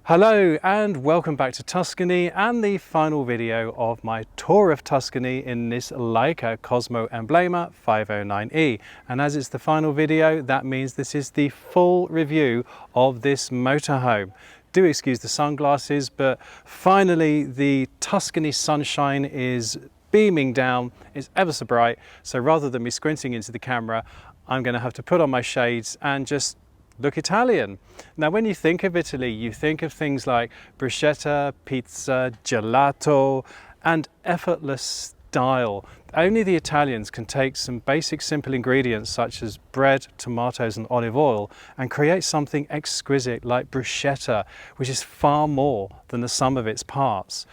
Hello and welcome back to Tuscany and the final video of my tour of Tuscany in this Laika Kosmo Emblema 509e. And as it's the final video, that means this is the full review of this motorhome. Do excuse the sunglasses, but finally the Tuscany sunshine is beaming down. It's ever so bright, so rather than me squinting into the camera, I'm going to have to put on my shades and just look Italian. Now, when you think of Italy, you think of things like bruschetta, pizza, gelato, and effortless style. Only the Italians can take some basic simple ingredients such as bread, tomatoes, and olive oil and create something exquisite like bruschetta, which is far more than the sum of its parts.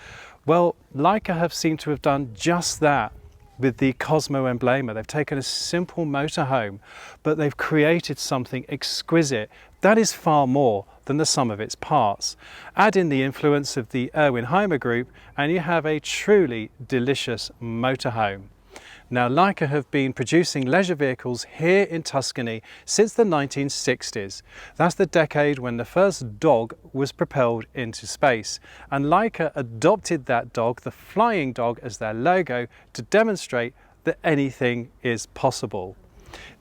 Well, Laika have seemed to have done just that with the Kosmo Emblema. They've taken a simple motorhome, but they've created something exquisite that is far more than the sum of its parts. Add in the influence of the Erwin Group and you have a truly delicious motorhome. Now, Laika have been producing leisure vehicles here in Tuscany since the 1960s. That's the decade when the first dog was propelled into space. And Laika adopted that dog, the flying dog, as their logo to demonstrate that anything is possible.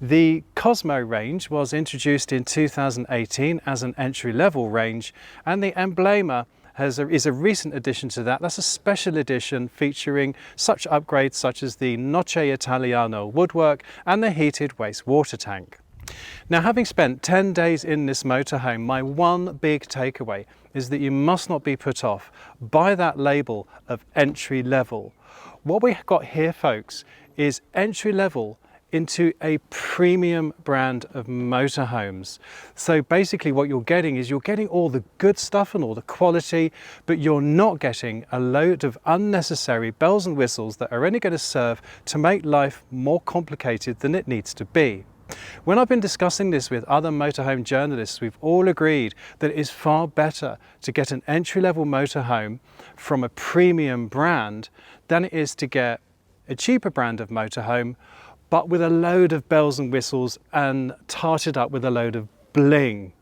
The Kosmo range was introduced in 2018 as an entry-level range, and the Emblema is a recent addition to that. That's a special edition featuring such upgrades such as the Noce Italiano woodwork and the heated wastewater tank. Now, having spent 10 days in this motorhome, my one big takeaway is that you must not be put off by that label of entry level. What we've got here, folks, is entry level into a premium brand of motorhomes. So basically what you're getting is you're getting all the good stuff and all the quality, but you're not getting a load of unnecessary bells and whistles that are only going to serve to make life more complicated than it needs to be. When I've been discussing this with other motorhome journalists, we've all agreed that it is far better to get an entry-level motorhome from a premium brand than it is to get a cheaper brand of motorhome but with a load of bells and whistles and tarted up with a load of bling.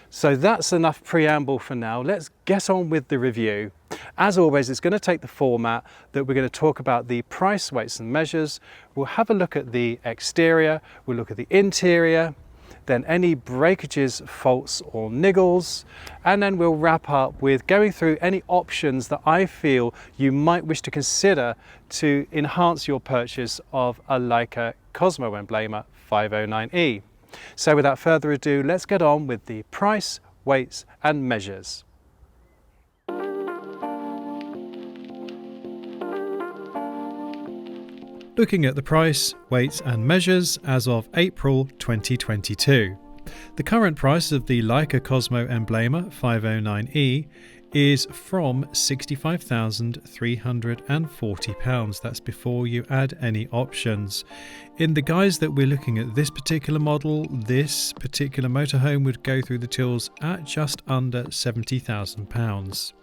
So that's enough preamble for now. Let's get on with the review. As always, it's going to take the format that we're going to talk about the price, weights and measures. We'll have a look at the exterior, we'll look at the interior, then any breakages, faults or niggles, and then we'll wrap up with going through any options that I feel you might wish to consider to enhance your purchase of a Laika Kosmo Emblema 509e. So without further ado, let's get on with the price, weights and measures. Looking at the price, weights and measures as of April 2022. The current price of the Laika Kosmo Emblema 509e is from £65,340. That's before you add any options. In the guise that we're looking at this particular model, this particular motorhome would go through the tills at just under £70,000.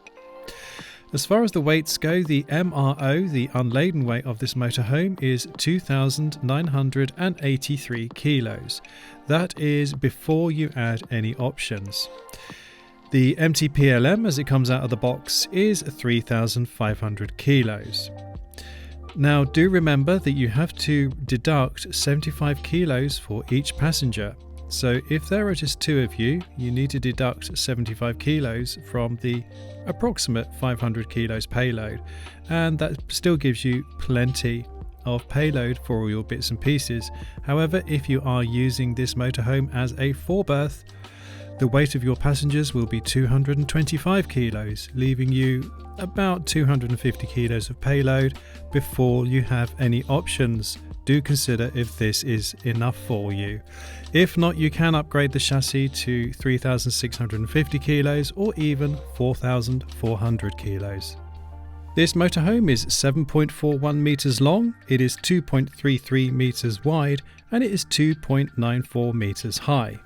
As far as the weights go, the MRO, the unladen weight of this motorhome, is 2,983 kilos. That is before you add any options. The MTPLM, as it comes out of the box, is 3,500 kilos. Now, do remember that you have to deduct 75 kilos for each passenger. So if there are just two of you, you need to deduct 75 kilos from the approximate 500 kilos payload, and that still gives you plenty of payload for all your bits and pieces. However, if you are using this motorhome as a 4-berth, the weight of your passengers will be 225 kilos, leaving you about 250 kilos of payload before you have any options. Do consider if this is enough for you. If not, you can upgrade the chassis to 3,650 kilos or even 4,400 kilos. This motorhome is 7.41 meters long, it is 2.33 meters wide, and it is 2.94 meters high.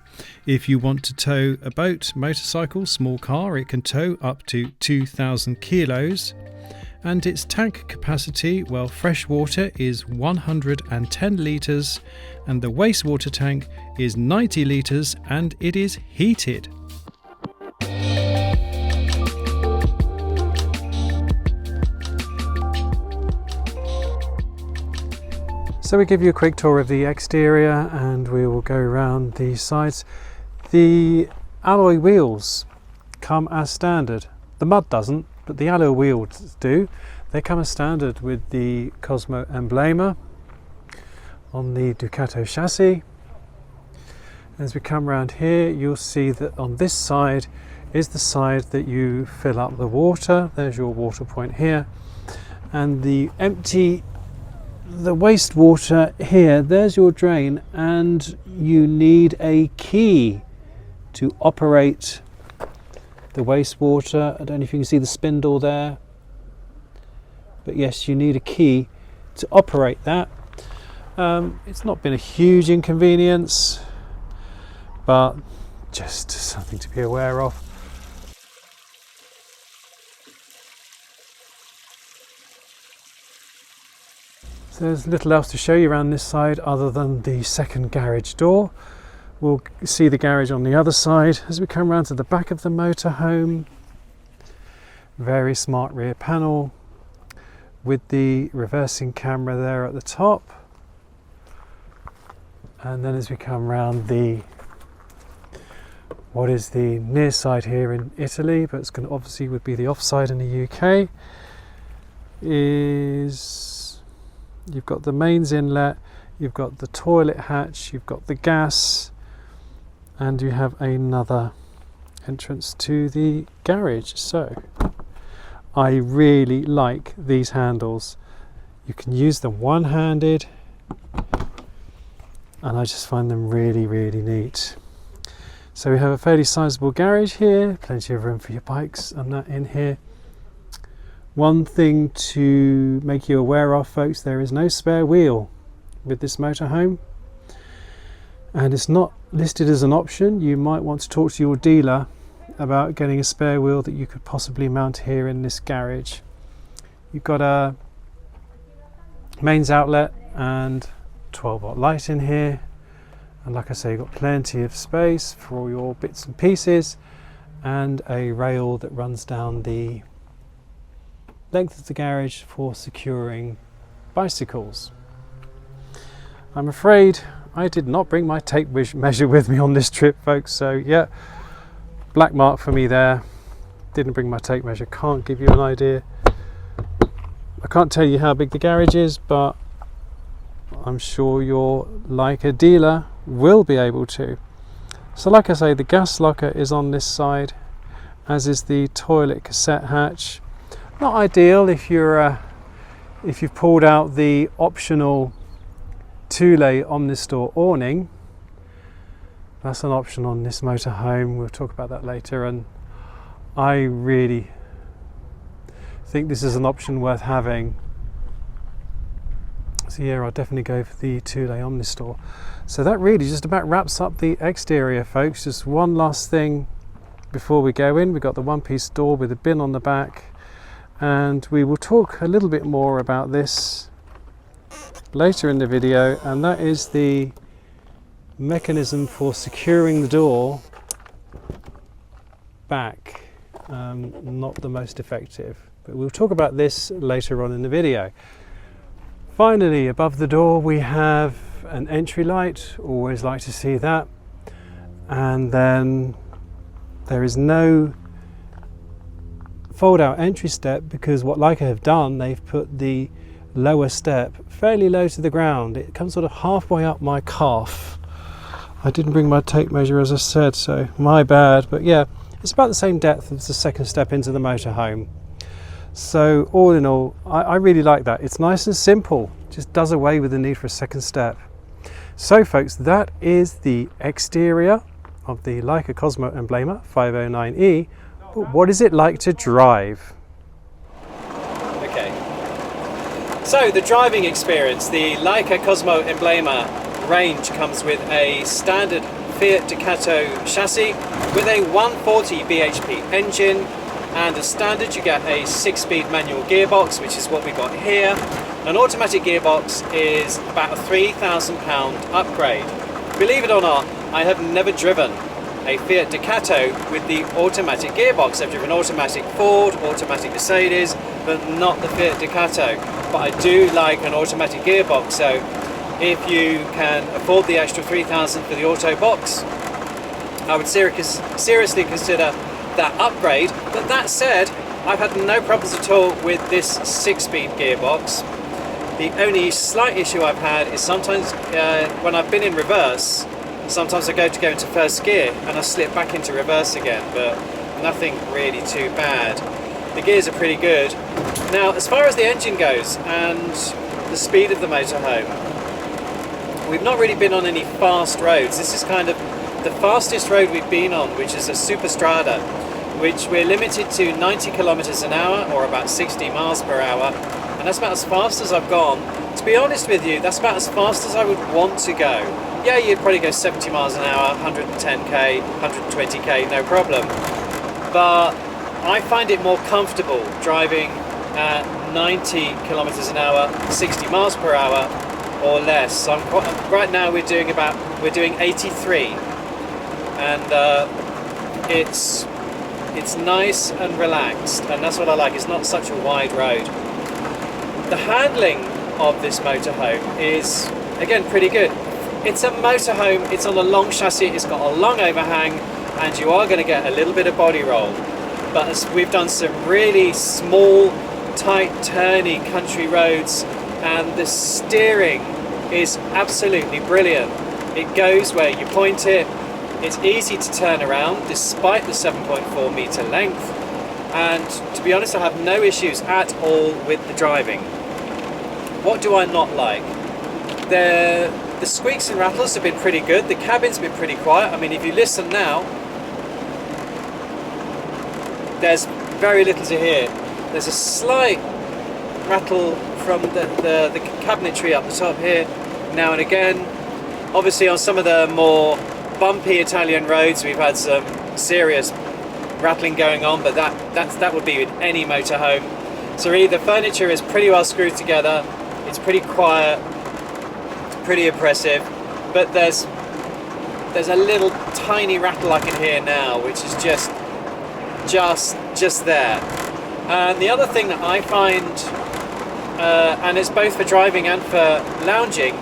If you want to tow a boat, motorcycle, small car, it can tow up to 2,000 kilos. And its tank capacity, well, fresh water is 110 litres and the wastewater tank is 90 litres and it is heated. So we give you a quick tour of the exterior and we will go around the sides. The alloy wheels come as standard. The mud doesn't, but the alloy wheels do. They come as standard with the Kosmo Emblema on the Ducato chassis. As we come around here, you'll see that on this side is the side that you fill up the water. There's your water point here, and the wastewater here, there's your drain, and you need a key to operate the wastewater. I don't know if you can see the spindle there, but yes, you need a key to operate that. It's not been a huge inconvenience, but just something to be aware of. So there's little else to show you around this side other than the second garage door. We'll see the garage on the other side as we come around to the back of the motorhome. Very smart rear panel with the reversing camera there at the top. And then as we come around what is the near side here in Italy, but it's going to obviously would be the off side in the UK, is you've got the mains inlet, you've got the toilet hatch, you've got the gas, and you have another entrance to the garage. So I really like these handles. You can use them one-handed, and I just find them really, really neat. So we have a fairly sizable garage here, plenty of room for your bikes and that in here. One thing to make you aware of, folks, there is no spare wheel with this motorhome, and it's not listed as an option. You might want to talk to your dealer about getting a spare wheel that you could possibly mount here in this garage. You've got a mains outlet and 12-volt light in here, and like I say, you've got plenty of space for all your bits and pieces, and a rail that runs down the length of the garage for securing bicycles. I'm afraid I did not bring my tape measure with me on this trip, folks, so yeah, black mark for me there. Didn't bring my tape measure, can't give you an idea. I can't tell you how big the garage is, but I'm sure your Laika dealer will be able to. So like I say, the gas locker is on this side, as is the toilet cassette hatch. Not ideal if you've pulled out the optional Thule Omnistor awning. That's an option on this motorhome. We'll talk about that later, and I really think this is an option worth having. So yeah, I'll definitely go for the Thule Omnistor. So that really just about wraps up the exterior, folks. Just one last thing before we go in. We've got the one-piece door with a bin on the back, and we will talk a little bit more about this later in the video, and that is the mechanism for securing the door back. Not the most effective, but we'll talk about this later on in the video. Finally, above the door we have an entry light, always like to see that, and then there is no fold out entry step because what Laika have done, they've put the lower step fairly low to the ground. It comes sort of halfway up my calf. I didn't bring my tape measure, as I said, so my bad, but yeah, it's about the same depth as the second step into the motorhome. So all in all, I really like that. It's nice and simple, just does away with the need for a second step. So folks, that is the exterior of the Laika Kosmo Emblema 509E. But what is it like to drive? Okay, so the driving experience, the Laika Kosmo Emblema range comes with a standard Fiat Ducato chassis with a 140 bhp engine, and as standard you get a 6-speed manual gearbox, which is what we got here. An automatic gearbox is about a £3,000 upgrade. Believe it or not, I have never driven a Fiat Ducato with the automatic gearbox. I've driven automatic Ford, automatic Mercedes, but not the Fiat Ducato. But I do like an automatic gearbox, so if you can afford the extra 3,000 for the auto box, I would seriously consider that upgrade. But that said, I've had no problems at all with this 6-speed gearbox. The only slight issue I've had is sometimes when I've been in reverse, sometimes I go into first gear and I slip back into reverse again, but nothing really too bad. The gears are pretty good. Now, as far as the engine goes and the speed of the motorhome, we've not really been on any fast roads. This is kind of the fastest road we've been on, which is a superstrada, which we're limited to 90 kilometers an hour, or about 60 miles per hour, and that's about as fast as I've gone. To be honest with you, that's about as fast as I would want to go. Yeah, you'd probably go 70 miles an hour, 110k, 120k, no problem. But I find it more comfortable driving at 90 kilometers an hour, 60 miles per hour, or less. So right now we're doing 83, and it's nice and relaxed, and that's what I like. It's not such a wide road. The handling of this motorhome is, again, pretty good. It's a motorhome, it's on a long chassis, it's got a long overhang, and you are going to get a little bit of body roll. But as we've done some really small, tight, turny country roads, and the steering is absolutely brilliant. It goes where you point it. It's easy to turn around despite the 7.4 meter length, and to be honest, I have no issues at all with the driving. What do I not like? The squeaks and rattles have been pretty good. The cabin's been pretty quiet. I mean, if you listen now, there's very little to hear. There's a slight rattle from the cabinetry up the top here now and again. Obviously on some of the more bumpy Italian roads we've had some serious rattling going on, but that would be with any motorhome. So really the furniture is pretty well screwed together, it's pretty quiet, pretty impressive, but there's a little tiny rattle I can hear now, which is just there. And the other thing that I find, and it's both for driving and for lounging,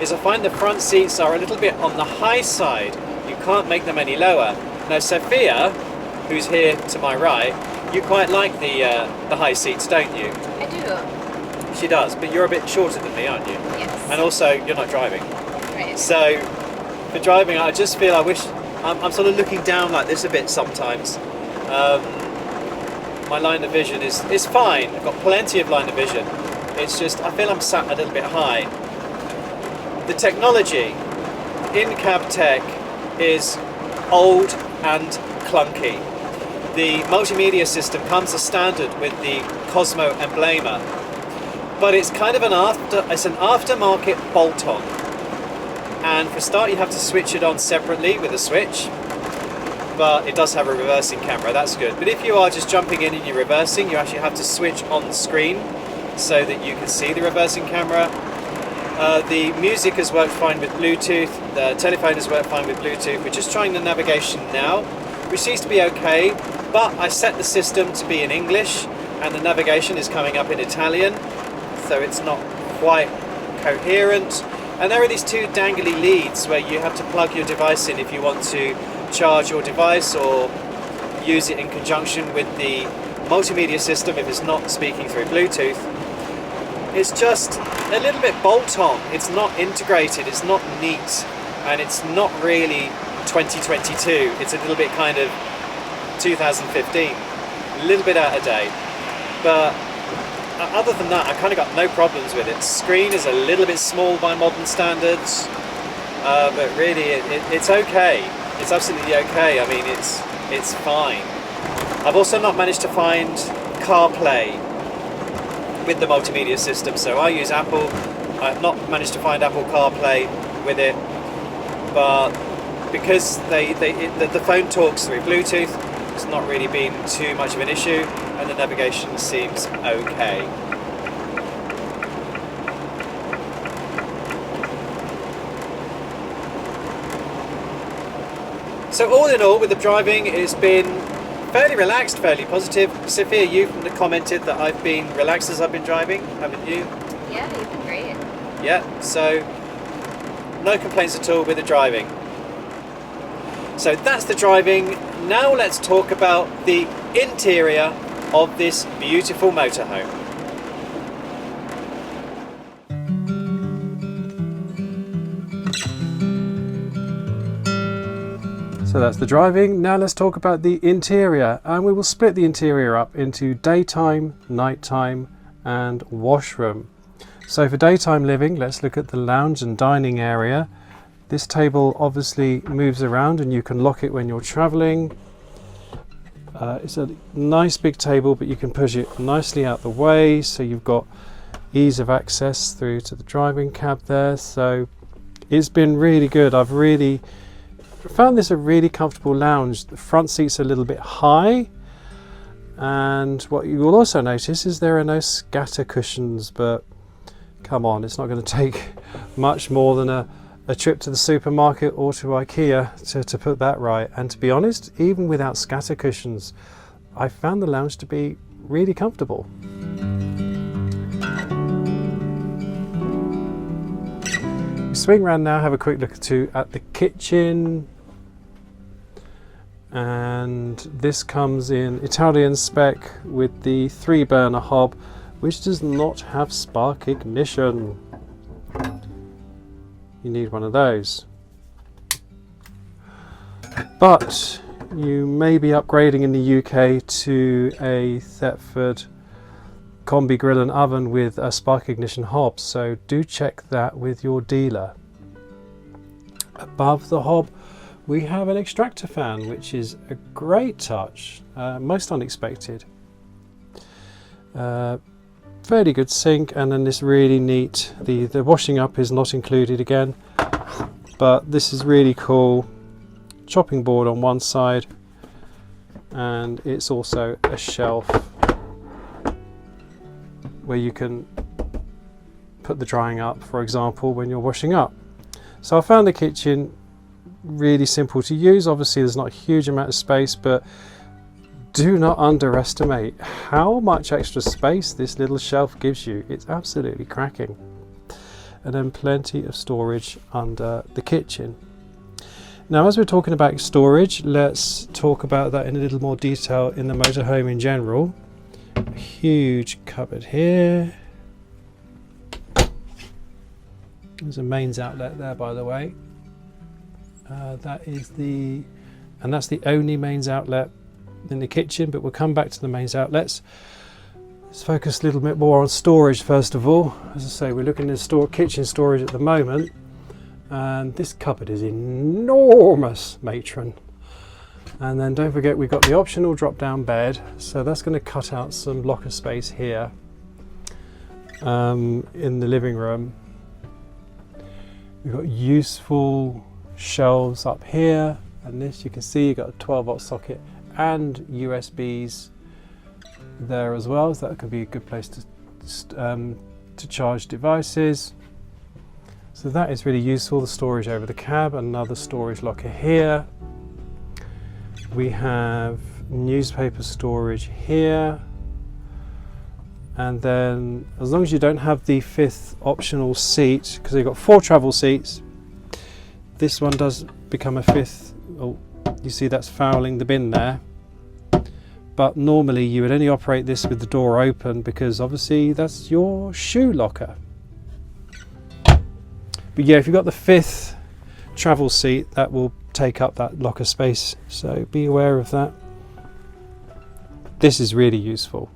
is I find the front seats are a little bit on the high side. You can't make them any lower. Now Sophia, who's here to my right, you quite like the high seats, don't you? I do. She does, but you're a bit shorter than me, aren't you? Yes. And also, you're not driving. Right. So, for driving, I just feel I'm sort of looking down like this a bit sometimes. My line of vision is fine. I've got plenty of line of vision. It's just, I feel I'm sat a little bit high. The technology in cab tech is old and clunky. The multimedia system comes as standard with the Kosmo Emblema, but it's kind of an aftermarket bolt-on. And for a start, you have to switch it on separately with a switch, but it does have a reversing camera, that's good. But if you are just jumping in and you're reversing, you actually have to switch on the screen so that you can see the reversing camera. The music has worked fine with Bluetooth, the telephone has worked fine with Bluetooth. We're just trying the navigation now, which seems to be okay, but I set the system to be in English and the navigation is coming up in Italian, so it's not quite coherent. And there are these two dangly leads where you have to plug your device in if you want to charge your device or use it in conjunction with the multimedia system if it's not speaking through Bluetooth. It's just a little bit bolt-on, it's not integrated, it's not neat, and it's not really 2022, it's a little bit kind of 2015, a little bit out of date. But other than that, I kind of got no problems with it. Screen is a little bit small by modern standards, but really it's okay. It's absolutely okay. I mean, it's fine. I've also not managed to find CarPlay with the multimedia system, so I use Apple. I've not managed to find Apple CarPlay with it, but because the phone talks through Bluetooth, it's not really been too much of an issue, and the navigation seems okay. So all in all, with the driving, it's been fairly relaxed, fairly positive. Sophia, you've commented that I've been relaxed as I've been driving, haven't you? Yeah, you've been great. Yeah, so no complaints at all with the driving. So that's the driving. Now let's talk about the interior of this beautiful motorhome. So that's the driving. Now let's talk about the interior, and we will split the interior up into daytime, nighttime and washroom. So for daytime living, let's look at the lounge and dining area. This table obviously moves around and you can lock it when you're traveling. It's a nice big table, but you can push it nicely out the way, so you've got ease of access through to the driving cab there. So it's been really good. I've really found this a really comfortable lounge. The front seats are a little bit high, and what you will also notice is there are no scatter cushions, but come on, it's not going to take much more than a trip to the supermarket or to IKEA to put that right. And to be honest, even without scatter cushions, I found the lounge to be really comfortable. Swing around now, have a quick look at the kitchen, and this comes in Italian spec with the 3-burner hob, which does not have spark ignition. You need one of those, but you may be upgrading in the UK to a Thetford combi grill and oven with a spark ignition hob, so do check that with your dealer. Above the hob we have an extractor fan, which is a great touch, most unexpected. Fairly good sink, and then this really neat, the washing up is not included again, but this is really cool. Chopping board on one side, and it's also a shelf where you can put the drying up, for example, when you're washing up. So I found the kitchen really simple to use. Obviously there's not a huge amount of space, but do not underestimate how much extra space this little shelf gives you. It's absolutely cracking. And then plenty of storage under the kitchen. Now, as we're talking about storage, let's talk about that in a little more detail in the motorhome in general. A huge cupboard here. There's a mains outlet there, by the way. That's the only mains outlet in the kitchen, but we'll come back to the mains outlets. Let's focus a little bit more on storage first of all. As I say, we're looking at kitchen storage at the moment, and this cupboard is enormous, matron. And then don't forget we've got the optional drop down bed, so that's going to cut out some locker space here in the living room. We've got useful shelves up here, and this you can see you've got a 12-volt socket and USBs there as well, so that could be a good place to charge devices. So that is really useful. The storage over the cab, another storage locker here. We have newspaper storage here, and then as long as you don't have the 5th optional seat, because you've got 4 travel seats, this one does become a 5th. Oh, you see that's fouling the bin there, but normally you would only operate this with the door open, because obviously that's your shoe locker. But yeah, if you've got the 5th travel seat, that will take up that locker space, so be aware of that. This is really useful.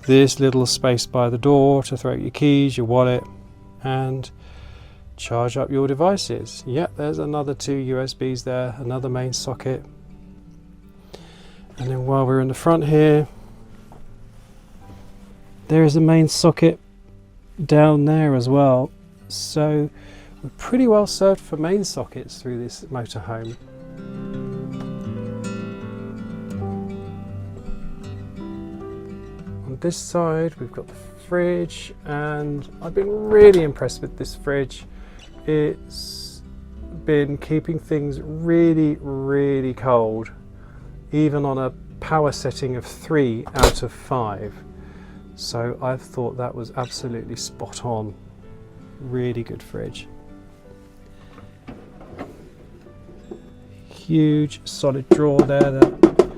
This little space by the door to throw out your keys, your wallet, and charge up your devices. Yep, there's another 2 USBs there, another main socket. And then while we're in the front here, there is a main socket down there as well. So we're pretty well served for main sockets through this motorhome. On this side we've got the fridge, and I've been really impressed with this fridge. It's been keeping things really cold, even on a power setting of 3 out of 5. So I've thought that was absolutely spot on. Really good fridge. huge solid drawer there that,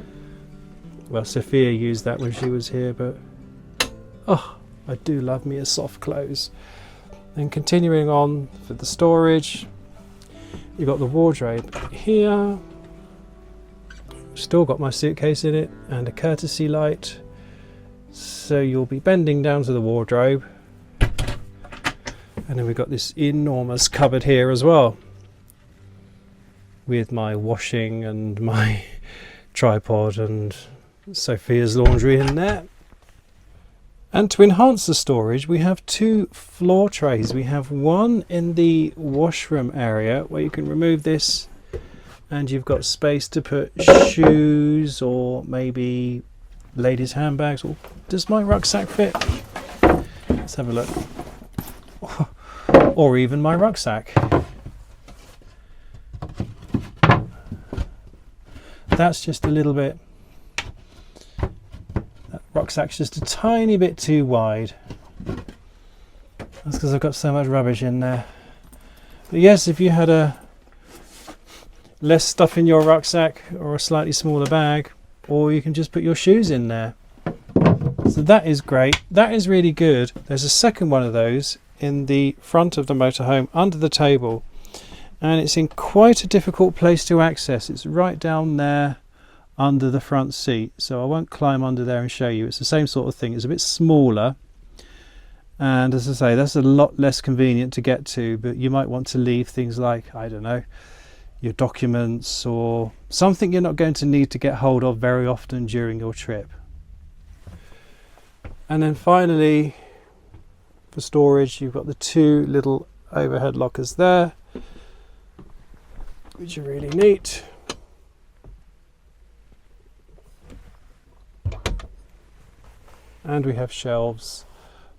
well, Sophia used that when she was here, but oh, I do love me a soft close. And continuing on for the storage, you've got the wardrobe here. Still got my suitcase in it and a courtesy light. So you'll be bending down to the wardrobe. And then we've got this enormous cupboard here as well, with my washing and my tripod and Sophia's laundry in there. And to enhance the storage, we have two floor trays. We have one in the washroom area where you can remove this and you've got space to put shoes or maybe ladies' handbags. Or does my rucksack fit? Let's have a look. Or even my rucksack. That's just a little bit, that rucksack's just a tiny bit too wide. That's because I've got so much rubbish in there. But yes, if you had a less stuff in your rucksack or a slightly smaller bag, or you can just put your shoes in there. So that is great. That is really good. There's a second one of those in the front of the motorhome under the table, and it's in quite a difficult place to access. It's right down there under the front seat, so I won't climb under there and show you. It's the same sort of thing. It's a bit smaller, and as I say, that's a lot less convenient to get to, but you might want to leave things like, I don't know, your documents or something you're not going to need to get hold of very often during your trip. And then finally, for storage, you've got the two little overhead lockers there, which are really neat. And we have shelves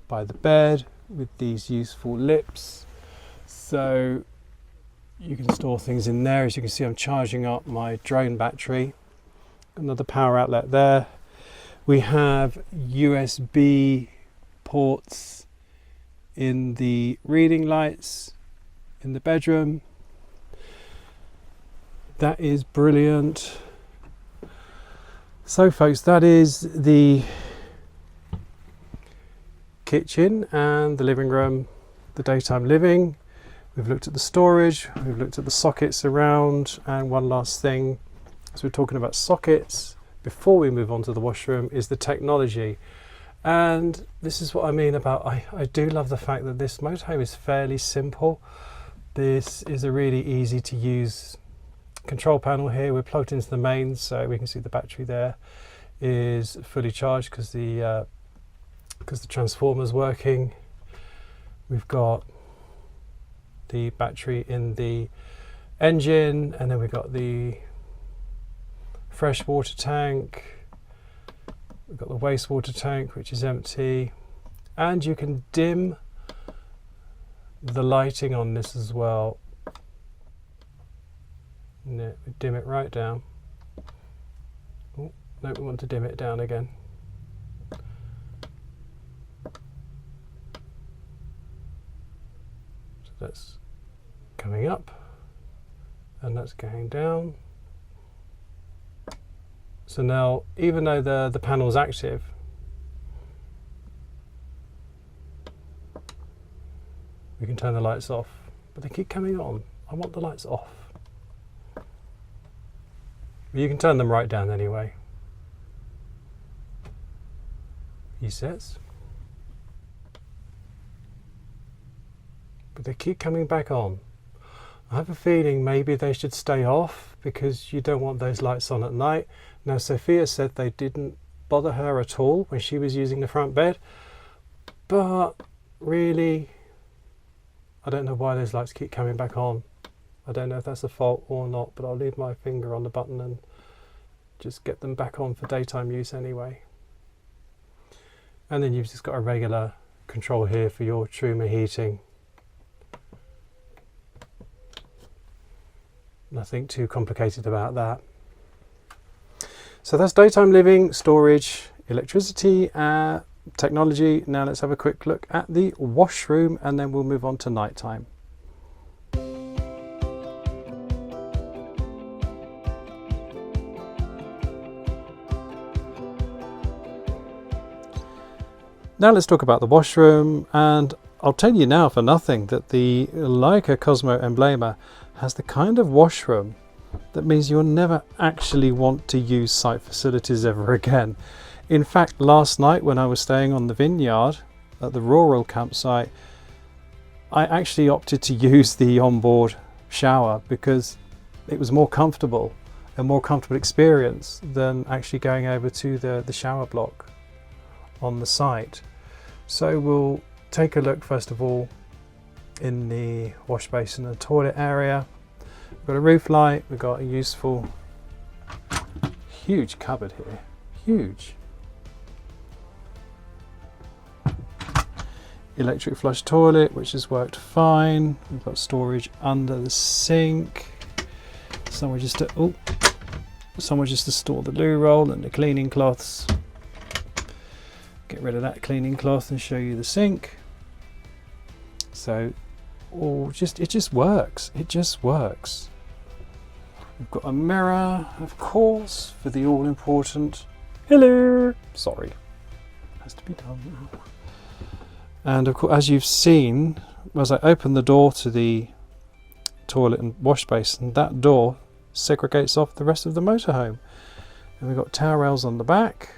by the bed with these useful lips, so you can store things in there. As you can see, I'm charging up my drone battery. Another power outlet there. We have USB ports in the reading lights in the bedroom. That is brilliant. So folks, that is the kitchen and the living room, the daytime living. We've looked at the storage, we've looked at the sockets around, and one last thing, as we're talking about sockets, before we move on to the washroom, is the technology. And this is what I mean about, I do love the fact that this motorhome is fairly simple. This is a really easy to use control panel here. We're plugged into the mains, so we can see the battery there is fully charged because the transformer's working. We've got the battery in the engine, and then we've got the fresh water tank. We've got the wastewater tank, which is empty, and you can dim the lighting on this as well. No, dim it right down. Oh, no, we want to dim it down again. So that's coming up, and that's going down. So now, even though the panel's active, we can turn the lights off, but they keep coming on. I want the lights off. But you can turn them right down anyway, he says. But they keep coming back on. I have a feeling maybe they should stay off because you don't want those lights on at night. Now, Sophia said they didn't bother her at all when she was using the front bed, but really, I don't know why those lights keep coming back on. I don't know if that's a fault or not, but I'll leave my finger on the button and just get them back on for daytime use anyway. And then you've just got a regular control here for your Truma heating. Nothing too complicated about that. So that's daytime living, storage, electricity, technology. Now let's have a quick look at the washroom, and then we'll move on to nighttime. Now let's talk about the washroom, and I'll tell you now for nothing that the Laika Kosmo Emblema has the kind of washroom that means you'll never actually want to use site facilities ever again. In fact, last night when I was staying on the vineyard at the rural campsite, I actually opted to use the onboard shower because it was more comfortable, a more comfortable experience than actually going over to the shower block on the site. So we'll take a look first of all in the wash basin and toilet area. We've got a roof light, we've got a useful huge cupboard here, huge. Electric flush toilet, which has worked fine. We've got storage under the sink. Somewhere just to store the loo roll and the cleaning cloths. Get rid of that cleaning cloth and show you the sink. So, it just works. It just works. We've got a mirror, of course, for the all-important hello. Sorry, has to be done. And of course, as you've seen, as I open the door to the toilet and wash basin, that door segregates off the rest of the motorhome. And we've got towel rails on the back.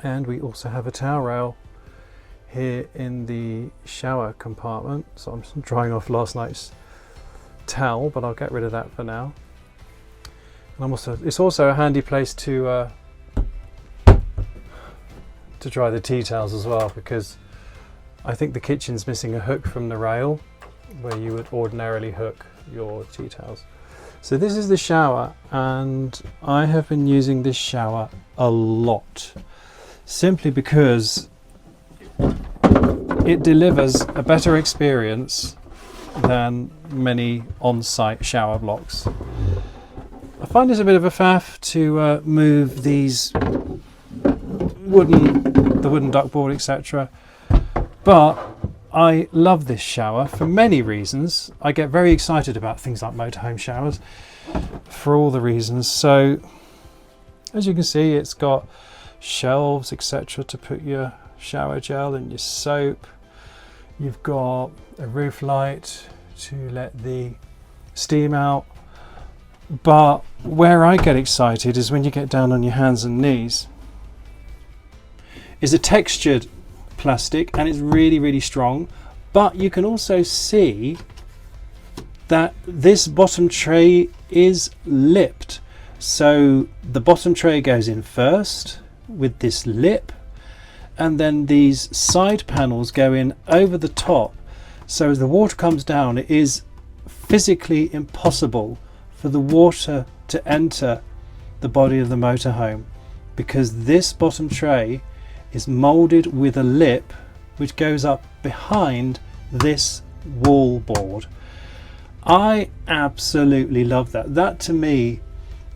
And we also have a towel rail here in the shower compartment. So I'm just drying off last night's towel, but I'll get rid of that for now. And it's also a handy place to dry the tea towels as well, because I think the kitchen's missing a hook from the rail where you would ordinarily hook your tea towels. So this is the shower, and I have been using this shower a lot simply because it delivers a better experience than many on-site shower blocks. I find it's a bit of a faff to move these the wooden duckboard, etc. But I love this shower for many reasons. I get very excited about things like motorhome showers for all the reasons. So as you can see, it's got shelves, etc. to put your shower gel and your soap. You've got a roof light to let the steam out. But where I get excited is when you get down on your hands and knees. It's a textured plastic and it's really, really strong, but you can also see that this bottom tray is lipped. So the bottom tray goes in first with this lip, and then these side panels go in over the top. So as the water comes down, it is physically impossible for the water to enter the body of the motorhome, because this bottom tray is molded with a lip which goes up behind this wall board. I absolutely love that. That to me,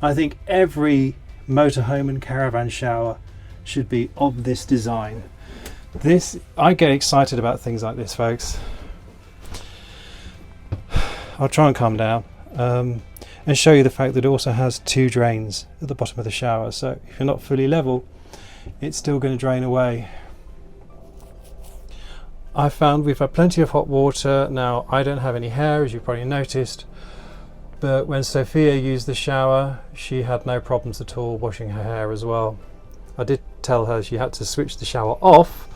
I think every motorhome and caravan shower should be of this design. I get excited about things like this, folks. I'll try and calm down and show you the fact that it also has two drains at the bottom of the shower, so if you're not fully level, it's still going to drain away. I found we've had plenty of hot water. Now I don't have any hair, as you probably noticed, but when Sophia used the shower, she had no problems at all washing her hair as well. I did tell her she had to switch the shower off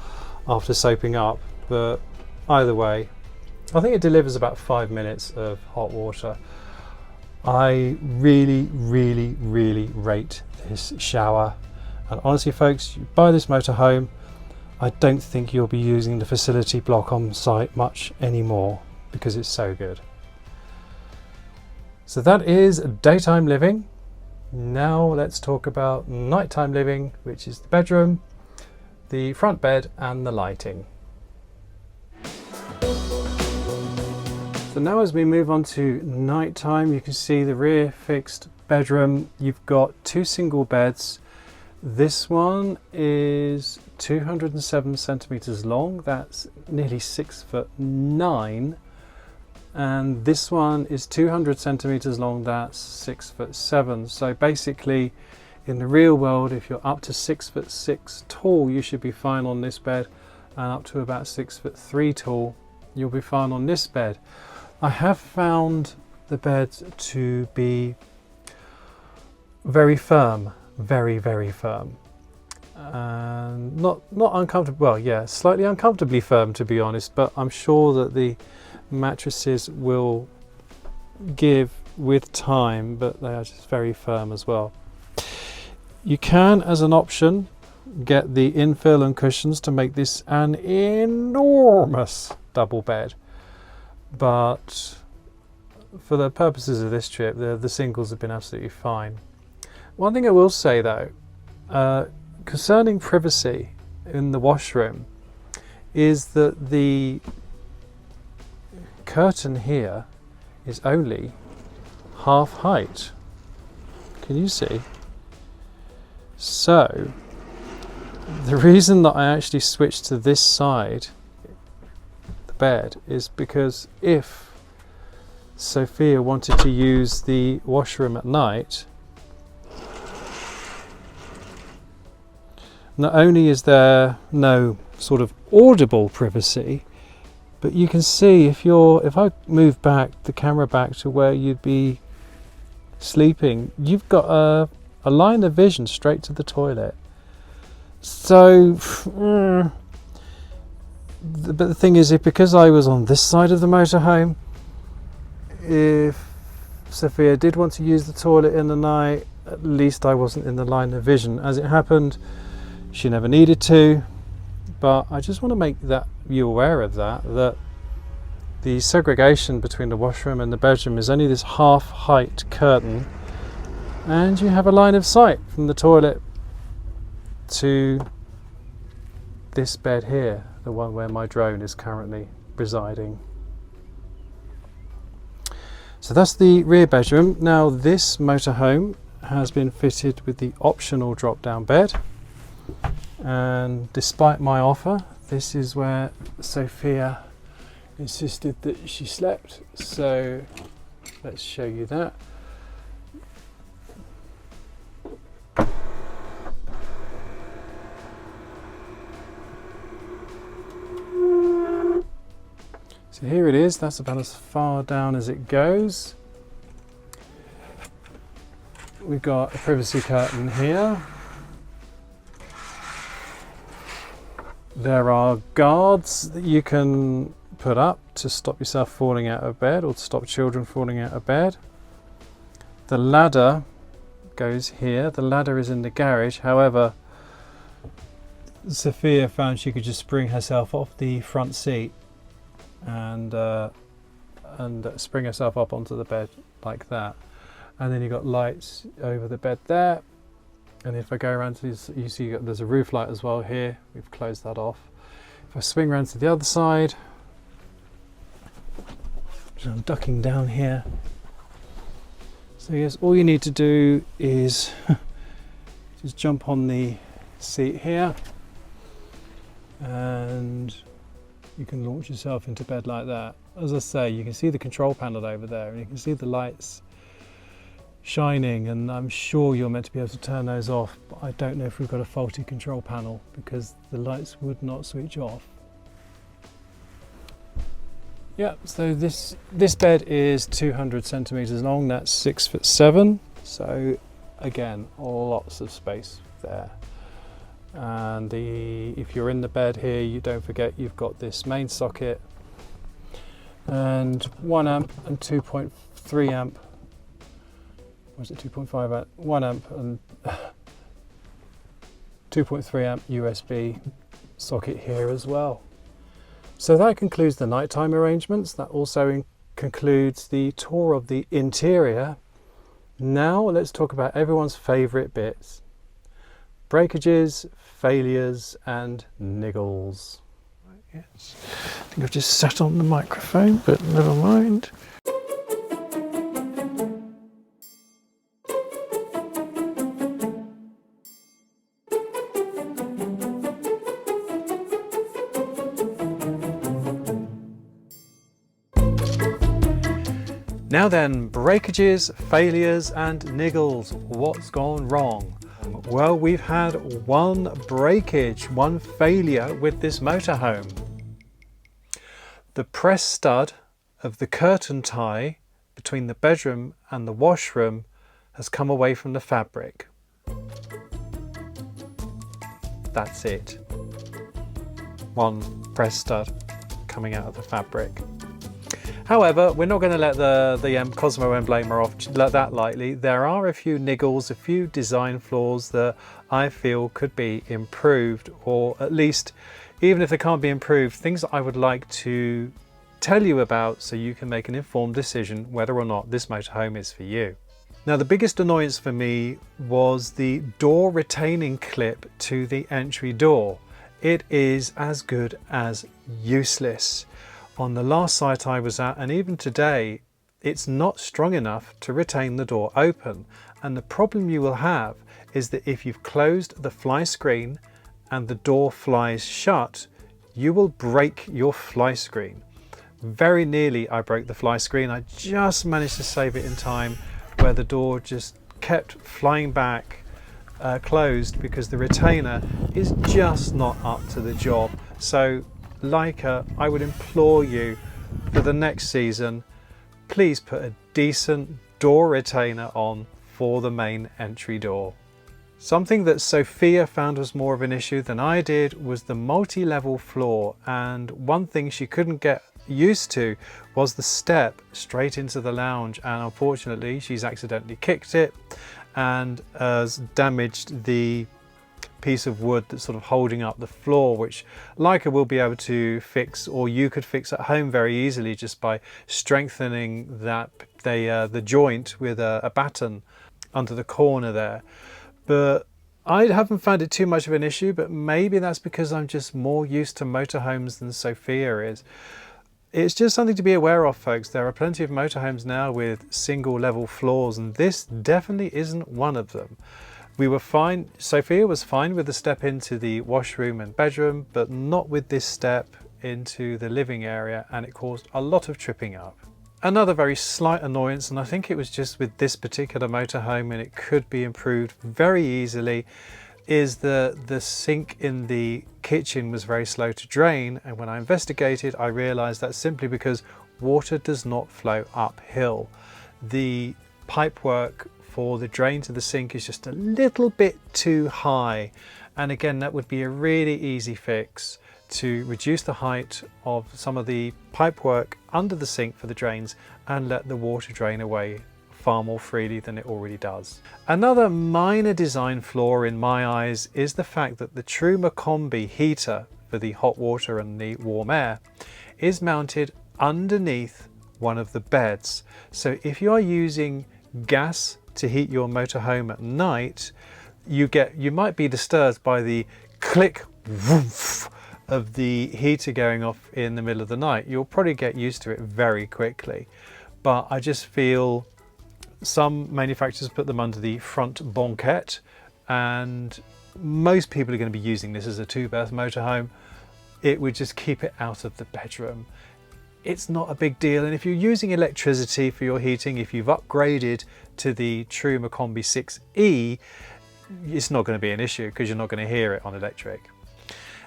after soaping up, but either way, I think it delivers about 5 minutes of hot water. I really, really, really rate this shower. And honestly, folks, you buy this motorhome, I don't think you'll be using the facility block on site much anymore because it's so good. So that is daytime living. Now let's talk about nighttime living, which is the bedroom, the front bed and the lighting. So now as we move on to nighttime, you can see the rear fixed bedroom. You've got two single beds. This one is 207 centimeters long, that's nearly 6'9", and this one is 200 centimeters long, that's 6'7". So basically In the real world, if you're up to 6'6" tall, you should be fine on this bed, and up to about 6'3" tall, you'll be fine on this bed. I have found the beds to be very firm, very, very firm. And not uncomfortable, well, yeah, slightly uncomfortably firm, to be honest, but I'm sure that the mattresses will give with time, but they are just very firm as well. You can, as an option, get the infill and cushions to make this an enormous double bed, but for the purposes of this trip, the singles have been absolutely fine. One thing I will say though, concerning privacy in the washroom, is that the curtain here is only half height. Can you see? So the reason that I actually switched to this side, the bed, is because if Sophia wanted to use the washroom at night, not only is there no sort of audible privacy, but you can see if I move back the camera back to where you'd be sleeping, you've got a line of vision straight to the toilet. So but the thing is, because I was on this side of the motorhome, if Sophia did want to use the toilet in the night, at least I wasn't in the line of vision. As it happened, she never needed to, but I just want to make you aware of that the segregation between the washroom and the bedroom is only this half height curtain, and you have a line of sight from the toilet to this bed here, the one where my drone is currently residing. So that's the rear bedroom. Now this motorhome has been fitted with the optional drop-down bed, and despite my offer, this is where Sophia insisted that she slept, so let's show you that. So here it is, that's about as far down as it goes. We've got a privacy curtain here. There are guards that you can put up to stop yourself falling out of bed or to stop children falling out of bed. The ladder goes here. The ladder is in the garage. However, Sophia found she could just spring herself off the front seat and spring herself up onto the bed like that. And then you've got lights over the bed there. And if I go around to this, you see there's a roof light as well here. We've closed that off. If I swing around to the other side, so I'm ducking down here. So yes, all you need to do is just jump on the seat here, and you can launch yourself into bed like that. As I say, you can see the control panel over there, and you can see the lights shining, and I'm sure you're meant to be able to turn those off, but I don't know if we've got a faulty control panel because the lights would not switch off. Yeah, so this bed is 200 centimeters long, that's 6'7", so again, lots of space there. And if you're in the bed here, you don't forget you've got this main socket and 1 amp and 2.3 amp. Was it 2.5 amp? 1 amp and 2.3 amp USB socket here as well. So that concludes the nighttime arrangements. That also concludes the tour of the interior. Now let's talk about everyone's favourite bits: breakages, failures and niggles. Yes. I think I've just sat on the microphone, but never mind. Now then, breakages, failures and niggles. What's gone wrong? Well, we've had one breakage, one failure with this motorhome. The press stud of the curtain tie between the bedroom and the washroom has come away from the fabric. That's it. One press stud coming out of the fabric. However, we're not going to let the Kosmo Emblema off that lightly. There are a few niggles, a few design flaws that I feel could be improved, or at least, even if they can't be improved, things that I would like to tell you about so you can make an informed decision whether or not this motorhome is for you. Now, the biggest annoyance for me was the door retaining clip to the entry door. It is as good as useless. On the last site I was at, and even today, it's not strong enough to retain the door open. And the problem you will have is that if you've closed the fly screen and the door flies shut, you will break your fly screen. Very nearly I broke the fly screen. I just managed to save it in time, where the door just kept flying back closed because the retainer is just not up to the job. So Laika, I would implore you for the next season, please put a decent door retainer on for the main entry door. Something that Sophia found was more of an issue than I did was the multi-level floor, and one thing she couldn't get used to was the step straight into the lounge, and unfortunately she's accidentally kicked it and has damaged the piece of wood that's sort of holding up the floor, which Laika will be able to fix, or you could fix at home very easily just by strengthening that the joint with a batten under the corner there. But I haven't found it too much of an issue, but maybe that's because I'm just more used to motorhomes than Sophia is. It's just something to be aware of, folks. There are plenty of motorhomes now with single level floors, and this definitely isn't one of them. We were fine, Sophia was fine with the step into the washroom and bedroom, but not with this step into the living area, and it caused a lot of tripping up. Another very slight annoyance, and I think it was just with this particular motorhome, and it could be improved very easily, is the sink in the kitchen was very slow to drain, and when I investigated I realised that's simply because water does not flow uphill. The pipework for the drain to the sink is just a little bit too high, and again that would be a really easy fix to reduce the height of some of the pipework under the sink for the drains and let the water drain away far more freely than it already does. Another minor design flaw in my eyes is the fact that the Truma Combi heater for the hot water and the warm air is mounted underneath one of the beds. So if you are using gas to heat your motorhome at night, you might be disturbed by the click woof of the heater going off in the middle of the night. You'll probably get used to it very quickly, but I just feel some manufacturers put them under the front banquette, and most people are going to be using this as a two-berth motorhome. It would just keep it out of the bedroom. It's not a big deal, and if you're using electricity for your heating, if you've upgraded to the Truma Combi 6E, it's not going to be an issue because you're not going to hear it on electric.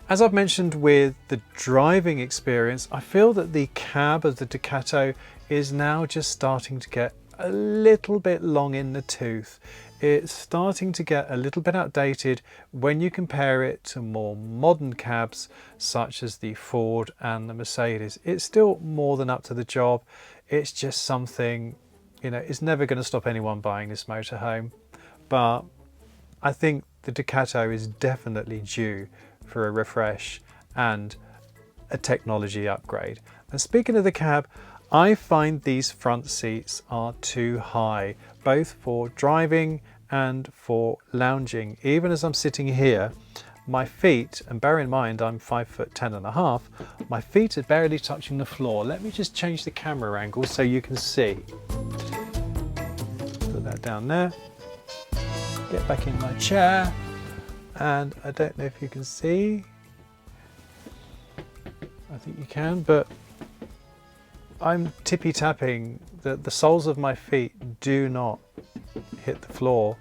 As I've mentioned with the driving experience, I feel that the cab of the Ducato is now just starting to get a little bit long in the tooth. It's starting to get a little bit outdated when you compare it to more modern cabs such as the Ford and the Mercedes. It's still more than up to the job. It's just something, you know, it's never going to stop anyone buying this motorhome. But I think the Ducato is definitely due for a refresh and a technology upgrade. And speaking of the cab, I find these front seats are too high, both for driving and for lounging. Even as I'm sitting here, my feet, and bear in mind I'm 5'10½", my feet are barely touching the floor. Let me just change the camera angle so you can see. Put that down there. Get back in my chair, and I don't know if you can see. I think you can, but I'm tippy tapping. The soles of my feet do not hit the floor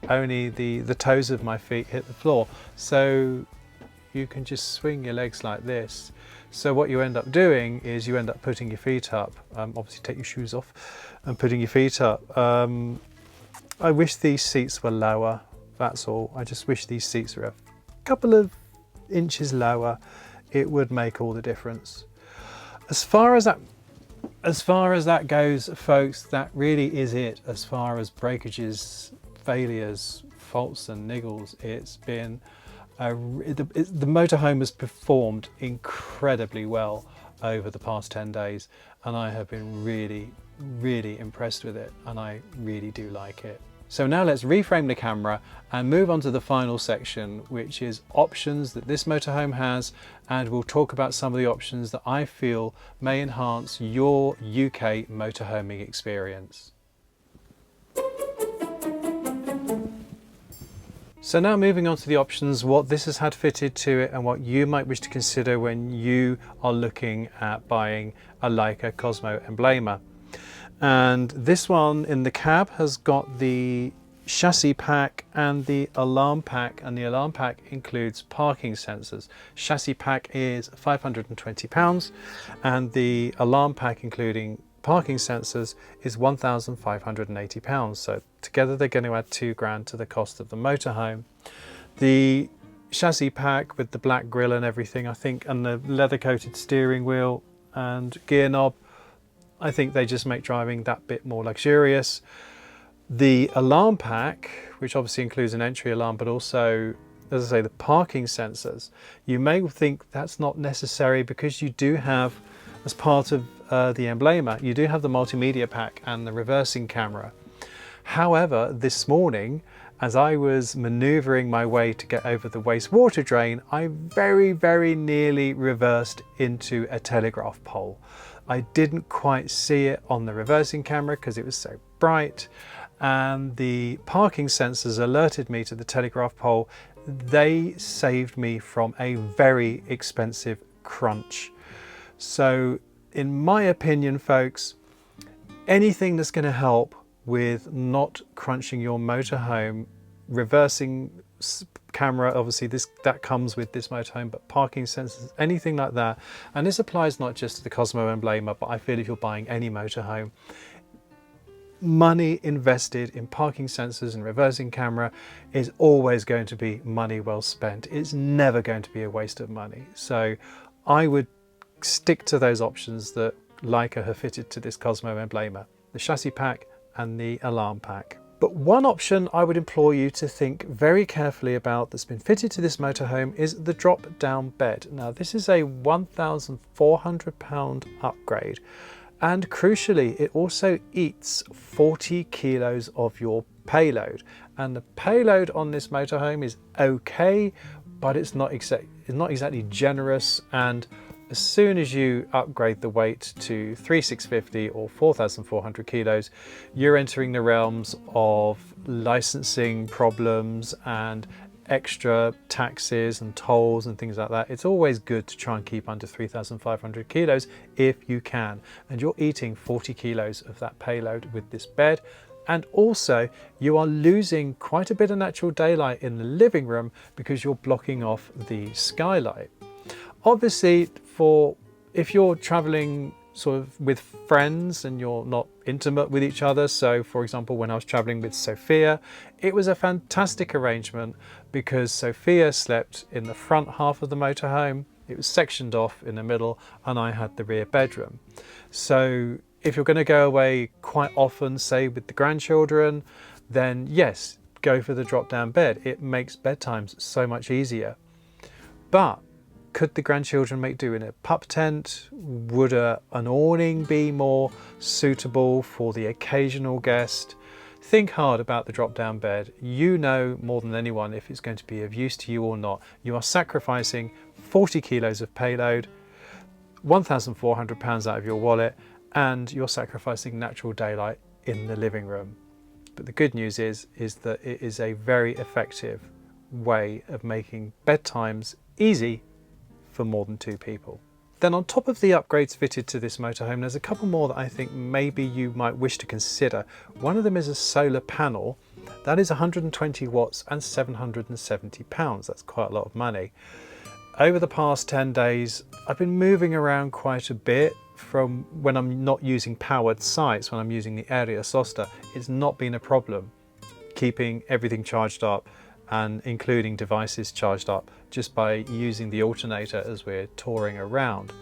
only the toes of my feet hit the floor. So you can just swing your legs like this. So what you end up doing is you end up putting your feet up. Obviously take your shoes off and putting your feet up. I wish these seats were lower, that's all. I just wish these seats were a couple of inches lower. It would make all the difference. As far as that goes, folks, that really is it. As far as breakages, failures, faults and niggles, it's been the motorhome has performed incredibly well over the past 10 days, and I have been really impressed with it, and I really do like it. So now let's reframe the camera and move on to the final section, which is options that this motorhome has, and we'll talk about some of the options that I feel may enhance your UK motorhoming experience. So now moving on to the options, what this has had fitted to it and what you might wish to consider when you are looking at buying a Laika Kosmo Emblema. And this one in the cab has got the chassis pack and the alarm pack, and the alarm pack includes parking sensors. Chassis pack is £520 and the alarm pack including parking sensors is £1,580. So together they're going to add £2,000 to the cost of the motorhome. The chassis pack with the black grille and everything, I think, and the leather coated steering wheel and gear knob, I think they just make driving that bit more luxurious. The alarm pack, which obviously includes an entry alarm, but also, as I say, the parking sensors, you may think that's not necessary because you do have, as part of the Emblema, you do have the multimedia pack and the reversing camera. However, this morning, as I was maneuvering my way to get over the wastewater drain, I very nearly reversed into a telegraph pole. I didn't quite see it on the reversing camera because it was so bright, and the parking sensors alerted me to the telegraph pole. They saved me from a very expensive crunch. So in my opinion, folks, anything that's going to help with not crunching your motorhome, reversing camera, obviously that comes with this motorhome, but parking sensors, anything like that, and this applies not just to the Kosmo Emblema, but I feel if you're buying any motorhome, money invested in parking sensors and reversing camera is always going to be money well spent. It's never going to be a waste of money. So I would stick to those options that Laika have fitted to this Kosmo Emblema, the chassis pack and the alarm pack. But one option I would implore you to think very carefully about that's been fitted to this motorhome is the drop-down bed. Now this is a £1,400 upgrade, and crucially it also eats 40 kilos of your payload, and the payload on this motorhome is okay, but it's not exactly generous, and as soon as you upgrade the weight to 3,650 or 4,400 kilos, you're entering the realms of licensing problems and extra taxes and tolls and things like that. It's always good to try and keep under 3,500 kilos if you can. And you're eating 40 kilos of that payload with this bed. And also you are losing quite a bit of natural daylight in the living room because you're blocking off the skylight. Obviously, if you're traveling sort of with friends and you're not intimate with each other, so for example when I was traveling with Sophia, it was a fantastic arrangement because Sophia slept in the front half of the motorhome, it was sectioned off in the middle, and I had the rear bedroom. So if you're going to go away quite often, say with the grandchildren, then yes, go for the drop-down bed. It makes bedtimes so much easier. But could the grandchildren make do in a pup tent? Would an awning be more suitable for the occasional guest? Think hard about the drop-down bed. You know more than anyone if it's going to be of use to you or not. You are sacrificing 40 kilos of payload, £1,400 out of your wallet, and you're sacrificing natural daylight in the living room. But the good news is that it is a very effective way of making bedtimes easy for more than 2 people. Then on top of the upgrades fitted to this motorhome, there's a couple more that I think maybe you might wish to consider. One of them is a solar panel That is 120 watts and 770 pounds. That's quite a lot of money. Over the past 10 days, I've been moving around quite a bit. From when I'm not using powered sites, when I'm using the area sosta, it's not been a problem keeping everything charged up and including devices charged up just by using the alternator as we're touring around.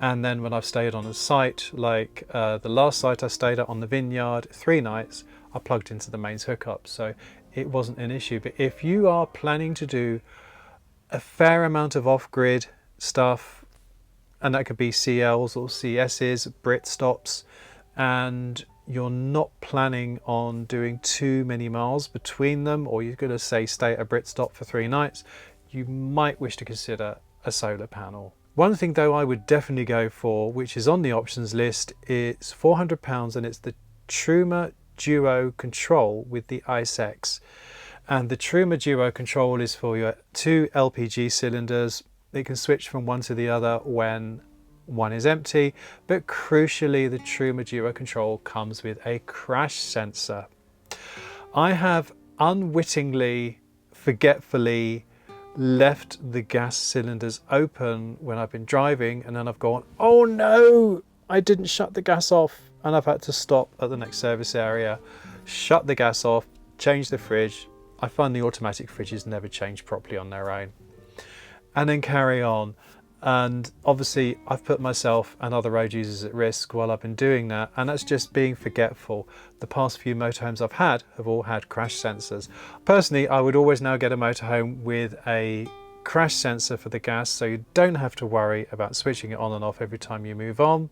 And then when I've stayed on a site like the last site I stayed at on the vineyard, 3 nights, I plugged into the mains hookup, so it wasn't an issue. But if you are planning to do a fair amount of off-grid stuff, and that could be CLs or CSs, Brit stops, and you're not planning on doing too many miles between them, or you're going to say stay at a Brit stop for 3 nights, you might wish to consider a solar panel. One thing though I would definitely go for, which is on the options list, it's £400 and it's the Truma Duo control with the ICE-X. And the Truma Duo control is for your 2 LPG cylinders. It can switch from one to the other when one is empty, but crucially the Truma Duo control comes with a crash sensor. I have unwittingly, forgetfully left the gas cylinders open when I've been driving, and then I've gone, oh no, I didn't shut the gas off, and I've had to stop at the next service area, shut the gas off, change the fridge. I find the automatic fridges never change properly on their own, and then carry on. And obviously I've put myself and other road users at risk while I've been doing that, and that's just being forgetful. The past few motorhomes I've had have all had crash sensors. Personally, I would always now get a motorhome with a crash sensor for the gas, so you don't have to worry about switching it on and off every time you move on.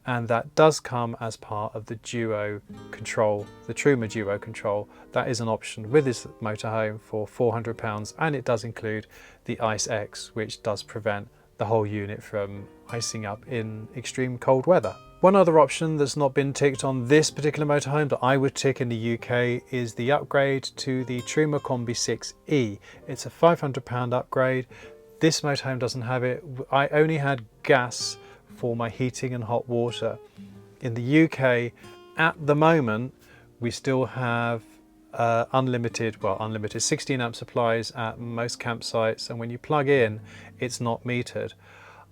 And that does come as part of the Duo control, the Truma Duo control. That is an option with this motorhome for £400, and it does include the ICE-X, which does prevent the whole unit from icing up in extreme cold weather. One other option that's not been ticked on this particular motorhome that I would tick in the UK is the upgrade to the Truma Combi 6E. It's a £500 upgrade. This motorhome doesn't have it. I only had gas for my heating and hot water. In the UK at the moment we still have unlimited 16 amp supplies at most campsites, and when you plug in it's not metered.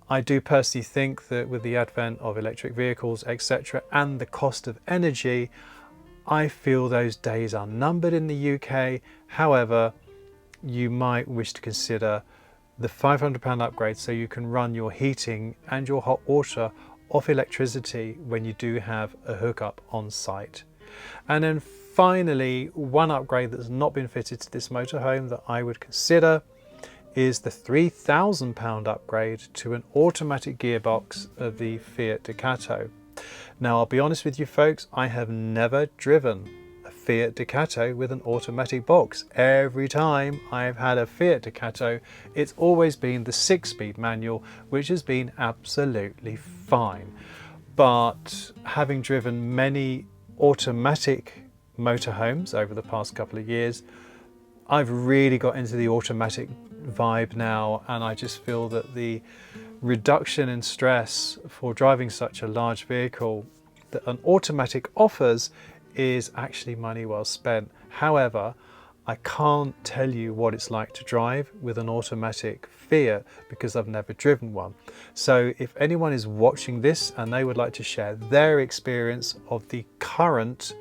I do personally think that with the advent of electric vehicles, etc., and the cost of energy, I feel those days are numbered in the UK. However, you might wish to consider the £500 upgrade so you can run your heating and your hot water off electricity when you do have a hookup on site. And then finally, one upgrade that's not been fitted to this motorhome that I would consider is the £3,000 upgrade to an automatic gearbox of the Fiat Ducato. Now I'll be honest with you folks, I have never driven a Fiat Ducato with an automatic box. Every time I've had a Fiat Ducato, it's always been the 6-speed manual, which has been absolutely fine. But having driven many automatic motorhomes over the past couple of years, I've really got into the automatic vibe now, and I just feel that the reduction in stress for driving such a large vehicle that an automatic offers is actually money well spent. However, I can't tell you what it's like to drive with an automatic Fiat because I've never driven one. So if anyone is watching this and they would like to share their experience of the current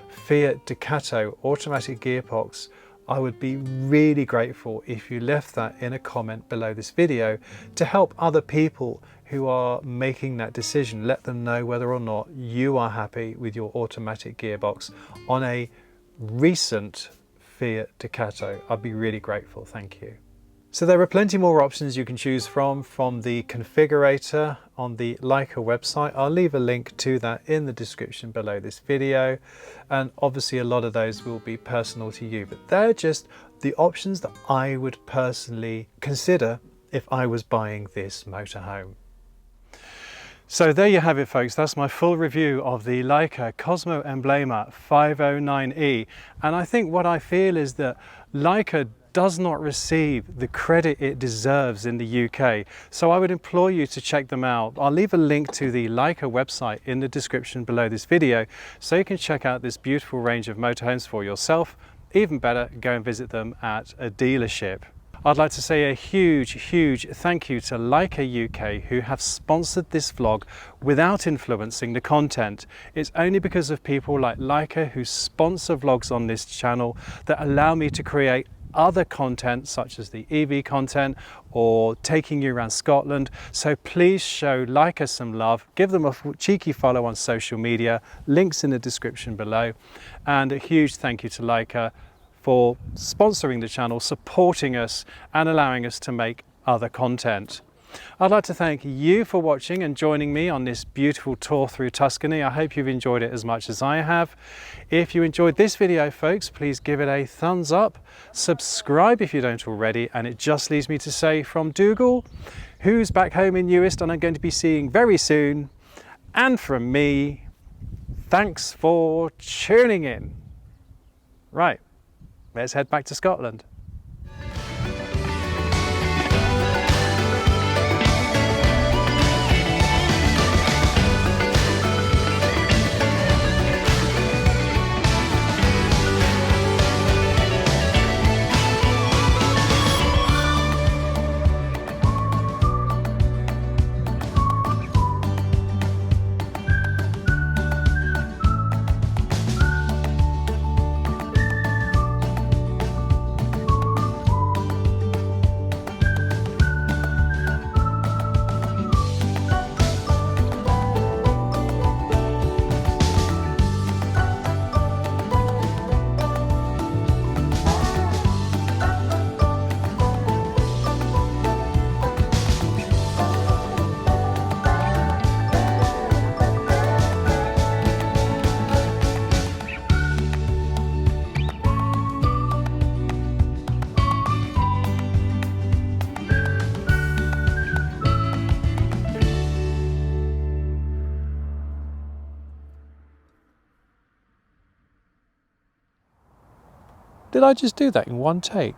Fiat Ducato automatic gearbox, I would be really grateful if you left that in a comment below this video to help other people who are making that decision. Let them know whether or not you are happy with your automatic gearbox on a recent Fiat Ducato. I'd be really grateful, thank you. So there are plenty more options you can choose from the configurator on the Laika website. I'll leave a link to that in the description below this video, and obviously a lot of those will be personal to you, but they're just the options that I would personally consider if I was buying this motorhome. So there you have it folks, that's my full review of the Laika Kosmo Emblema 509e, and I think what I feel is that Laika does not receive the credit it deserves in the UK. So I would implore you to check them out. I'll leave a link to the Laika website in the description below this video so you can check out this beautiful range of motorhomes for yourself even better, go and visit them at a dealership. I'd like to say a huge thank you to Laika UK, who have sponsored this vlog without influencing the content. It's only because of people like Laika who sponsor vlogs on this channel that allow me to create other content such as the EV content or taking you around Scotland. So please show Laika some love, give them a cheeky follow on social media, links in the description below, and a huge thank you to Laika for sponsoring the channel, supporting us and allowing us to make other content. I'd like to thank you for watching and joining me on this beautiful tour through Tuscany. I hope you've enjoyed it as much as I have. If you enjoyed this video, folks, please give it a thumbs up, subscribe if you don't already, and it just leaves me to say from Dougal, who's back home in Uist and I'm going to be seeing very soon, and from me, thanks for tuning in. Right. Let's head back to Scotland. Did I just do that in one take?